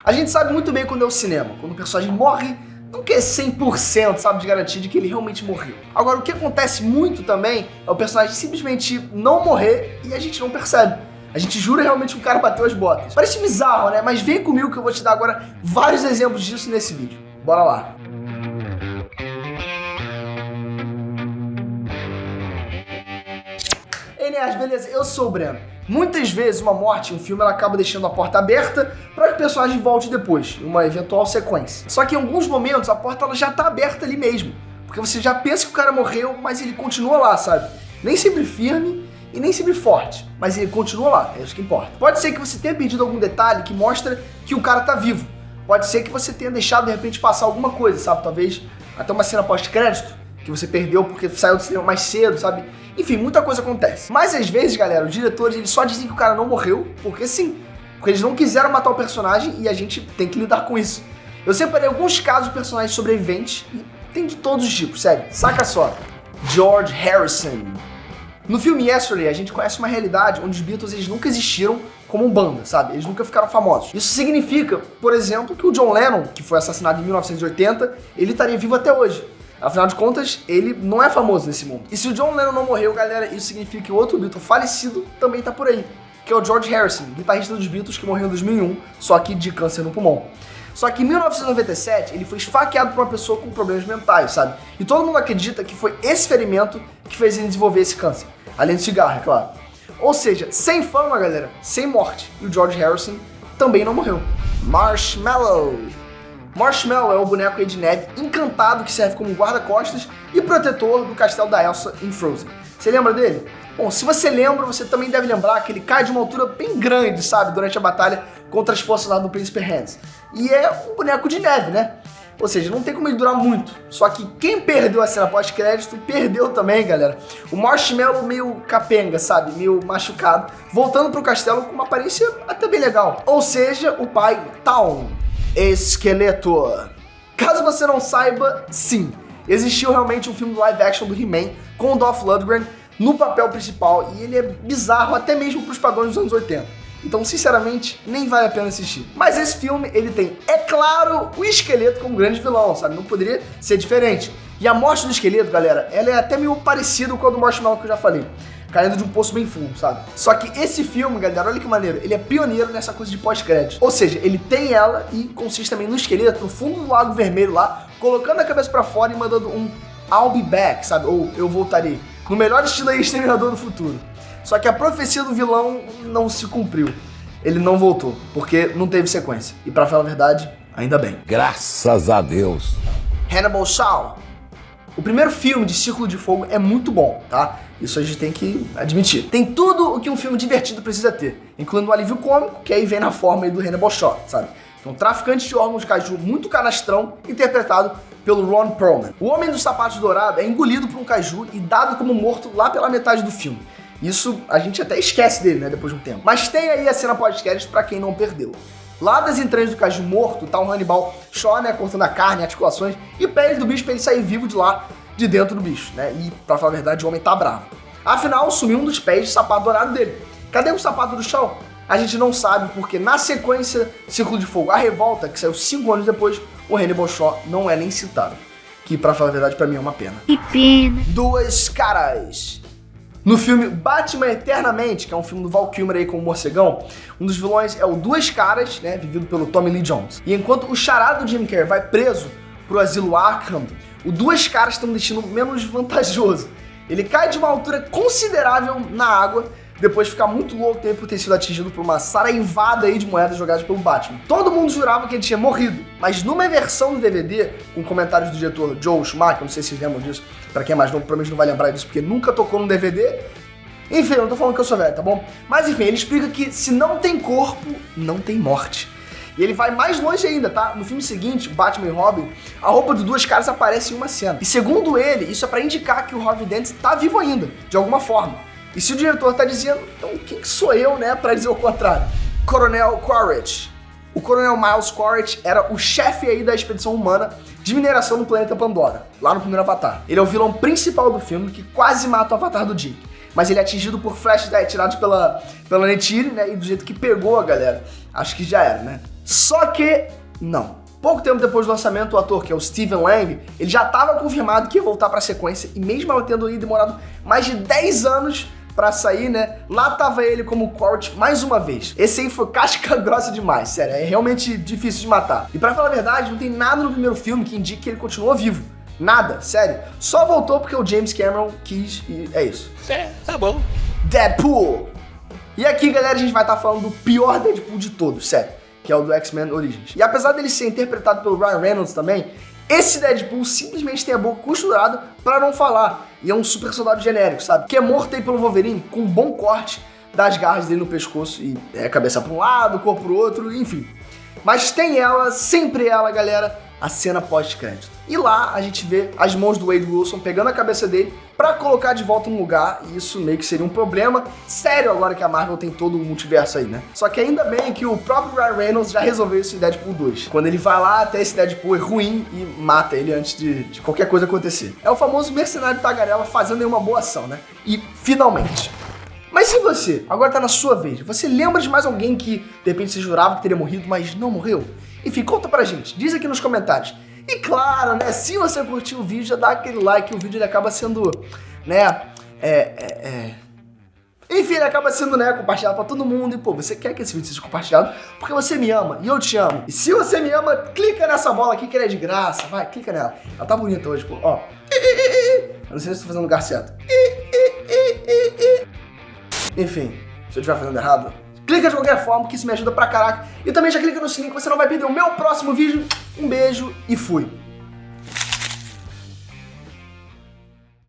A gente sabe muito bem quando é o cinema, quando o personagem morre, nunca é 100%, sabe, de garantia de que ele realmente morreu. Agora, o que acontece muito também é o personagem simplesmente não morrer e a gente não percebe. A gente jura realmente que o cara bateu as botas. Parece bizarro, né? Mas vem comigo que eu vou te dar agora vários exemplos disso nesse vídeo. Bora lá. Ei, nerds, beleza? Eu sou o Breno. Muitas vezes uma morte em um filme ela acaba deixando a porta aberta para que o personagem volte depois, em uma eventual sequência. Só que em alguns momentos a porta ela já tá aberta ali mesmo, porque você já pensa que o cara morreu, mas ele continua lá, sabe? Nem sempre firme e nem sempre forte, mas ele continua lá, é isso que importa. Pode ser que você tenha perdido algum detalhe que mostra que o cara tá vivo. Pode ser que você tenha deixado de repente passar alguma coisa, sabe? Talvez até uma cena pós-crédito que você perdeu porque saiu do cinema mais cedo, sabe? Enfim, muita coisa acontece. Mas às vezes, galera, os diretores eles só dizem que o cara não morreu porque sim. Porque eles não quiseram matar o personagem e a gente tem que lidar com isso. Eu separei alguns casos de personagens sobreviventes e tem de todos os tipos, sério. Saca só. George Harrison. No filme Yesterday, a gente conhece uma realidade onde os Beatles eles nunca existiram como banda, sabe? Eles nunca ficaram famosos. Isso significa, por exemplo, que o John Lennon, que foi assassinado em 1980, ele estaria vivo até hoje. Afinal de contas, ele não é famoso nesse mundo. E se o John Lennon não morreu, galera, isso significa que o outro Beatle falecido também tá por aí, que é o George Harrison, guitarrista dos Beatles que morreu em 2001, só que de câncer no pulmão. Só que em 1997, ele foi esfaqueado por uma pessoa com problemas mentais, sabe? E todo mundo acredita que foi esse ferimento que fez ele desenvolver esse câncer. Além do cigarro, é claro. Ou seja, sem fama, galera, sem morte. E o George Harrison também não morreu. Marshmallow. Marshmallow é o boneco aí de neve encantado que serve como guarda-costas e protetor do castelo da Elsa em Frozen. Você lembra dele? Bom, se você lembra, você também deve lembrar que ele cai de uma altura bem grande, sabe? Durante a batalha contra as forças lá do Príncipe Hans. E é um boneco de neve, né? Ou seja, não tem como ele durar muito. Só que quem perdeu a cena pós-crédito, perdeu também, galera. O Marshmallow meio capenga, sabe? Meio machucado, voltando pro castelo com uma aparência até bem legal. Ou seja, o pai Town. Esqueleto. Caso você não saiba, sim, existiu realmente um filme do live action do He-Man com o Dolph Lundgren no papel principal e ele é bizarro até mesmo pros padrões dos anos 80. Então, sinceramente, nem vale a pena assistir. Mas esse filme, ele tem, é claro, o esqueleto como grande vilão, sabe? Não poderia ser diferente. E a morte do esqueleto, galera, ela é até meio parecida com a do Marshmallow que eu já falei. Caindo de um poço bem fundo, sabe? Só que esse filme, galera, olha que maneiro, ele é pioneiro nessa coisa de pós-crédito. Ou seja, ele tem ela e consiste também no esqueleto, no fundo do Lago Vermelho lá, colocando a cabeça pra fora e mandando um I'll be back, sabe? Ou eu voltarei. No melhor estilo aí, Exterminador do Futuro. Só que a profecia do vilão não se cumpriu. Ele não voltou, porque não teve sequência. E pra falar a verdade, ainda bem. Graças a Deus. Hannibal Shaw. O primeiro filme de Círculo de Fogo é muito bom, tá? Isso a gente tem que admitir. Tem tudo o que um filme divertido precisa ter, incluindo um alívio cômico, que aí vem na forma aí do Hannibal Shaw, sabe? É um traficante de órgãos de caju muito canastrão, interpretado pelo Ron Perlman. O Homem dos Sapatos Dourados é engolido por um caju e dado como morto lá pela metade do filme. Isso a gente até esquece dele, né, depois de um tempo. Mas tem aí a cena pós-crédito pra quem não perdeu. Lá das entranhas do caju morto, tá o Hannibal Shaw, né, cortando a carne, articulações e pele do bicho pra ele sair vivo de lá, de dentro do bicho, né? E, pra falar a verdade, o homem tá bravo. Afinal, sumiu um dos pés de sapato dourado dele. Cadê o sapato do Shaw? A gente não sabe, porque na sequência Círculo de Fogo, A Revolta, que saiu 5 anos depois, o Hannibal Shaw não é nem citado. Que, pra falar a verdade, pra mim é uma pena. Que pena. Duas caras. No filme Batman Eternamente, que é um filme do Val Kilmer aí com o Morcegão, um dos vilões é o Duas Caras, né, vivido pelo Tommy Lee Jones. E enquanto o charada do Jim Carrey vai preso pro asilo Arkham, o Duas Caras tem um destino menos vantajoso. Ele cai de uma altura considerável na água, depois de ficar muito louco tempo por ter sido atingido por uma saraivada aí de moedas jogadas pelo Batman. Todo mundo jurava que ele tinha morrido, mas numa versão do DVD, com comentários do diretor Joel Schumacher, não sei se vocês lembram disso, pra quem é mais novo, provavelmente não vai lembrar disso, porque nunca tocou no DVD. Enfim, eu não tô falando que eu sou velho, tá bom? Mas enfim, ele explica que se não tem corpo, não tem morte. E ele vai mais longe ainda, tá? No filme seguinte, Batman e Robin, a roupa dos Duas Caras aparece em uma cena. E segundo ele, isso é pra indicar que o Harvey Dent tá vivo ainda, de alguma forma. E se o diretor tá dizendo, então quem que sou eu, né, pra dizer o contrário? Coronel Quaritch. O Coronel Miles Quaritch era o chefe aí da expedição humana de mineração no planeta Pandora, lá no primeiro Avatar. Ele é o vilão principal do filme, que quase mata o Avatar do Jake. Mas ele é atingido por flashes tirados pela Neytiri, né, e do jeito que pegou a galera, acho que já era, né? Só que não. Pouco tempo depois do lançamento, o ator, que é o Stephen Lang, ele já estava confirmado que ia voltar pra sequência, e mesmo ela tendo demorado mais de 10 anos pra sair, né, lá tava ele como Court mais uma vez. Esse aí foi casca grossa demais, sério, é realmente difícil de matar. E pra falar a verdade, não tem nada no primeiro filme que indique que ele continuou vivo. Nada, sério. Só voltou porque o James Cameron quis e é isso. Tá bom. Deadpool! E aqui, galera, a gente vai estar falando do pior Deadpool de todos, sério, que é o do X-Men Origins. E apesar dele ser interpretado pelo Ryan Reynolds também, esse Deadpool simplesmente tem a boca costurada pra não falar. E é um super soldado genérico, sabe? Que é morto aí pelo Wolverine com um bom corte das garras dele no pescoço e cabeça pra um lado, corpo pro outro, enfim. Mas tem ela, sempre ela, galera, a cena pós-crédito. E lá a gente vê as mãos do Wade Wilson pegando a cabeça dele pra colocar de volta no lugar, e isso meio que seria um problema sério agora que a Marvel tem todo o multiverso aí, né? Só que ainda bem que o próprio Ryan Reynolds já resolveu isso em Deadpool 2. Quando ele vai lá até esse Deadpool é ruim e mata ele antes de qualquer coisa acontecer. É o famoso mercenário tagarela fazendo aí uma boa ação, né? E finalmente. Mas se você, agora tá na sua vez, você lembra de mais alguém que de repente você jurava que teria morrido, mas não morreu? Enfim, conta pra gente, diz aqui nos comentários. E claro, né, se você curtiu o vídeo, já dá aquele like, o vídeo ele acaba sendo, né, enfim, ele acaba sendo, né, compartilhado pra todo mundo. E pô, você quer que esse vídeo seja compartilhado porque você me ama e eu te amo. E se você me ama, clica nessa bola aqui que ela é de graça, vai, clica nela. Ela tá bonita hoje, pô, ó. Eu não sei se eu tô fazendo o lugar certo. Enfim, se eu estiver fazendo errado, clica de qualquer forma, que isso me ajuda pra caraca. E também já clica no sininho que você não vai perder o meu próximo vídeo. Um beijo e fui!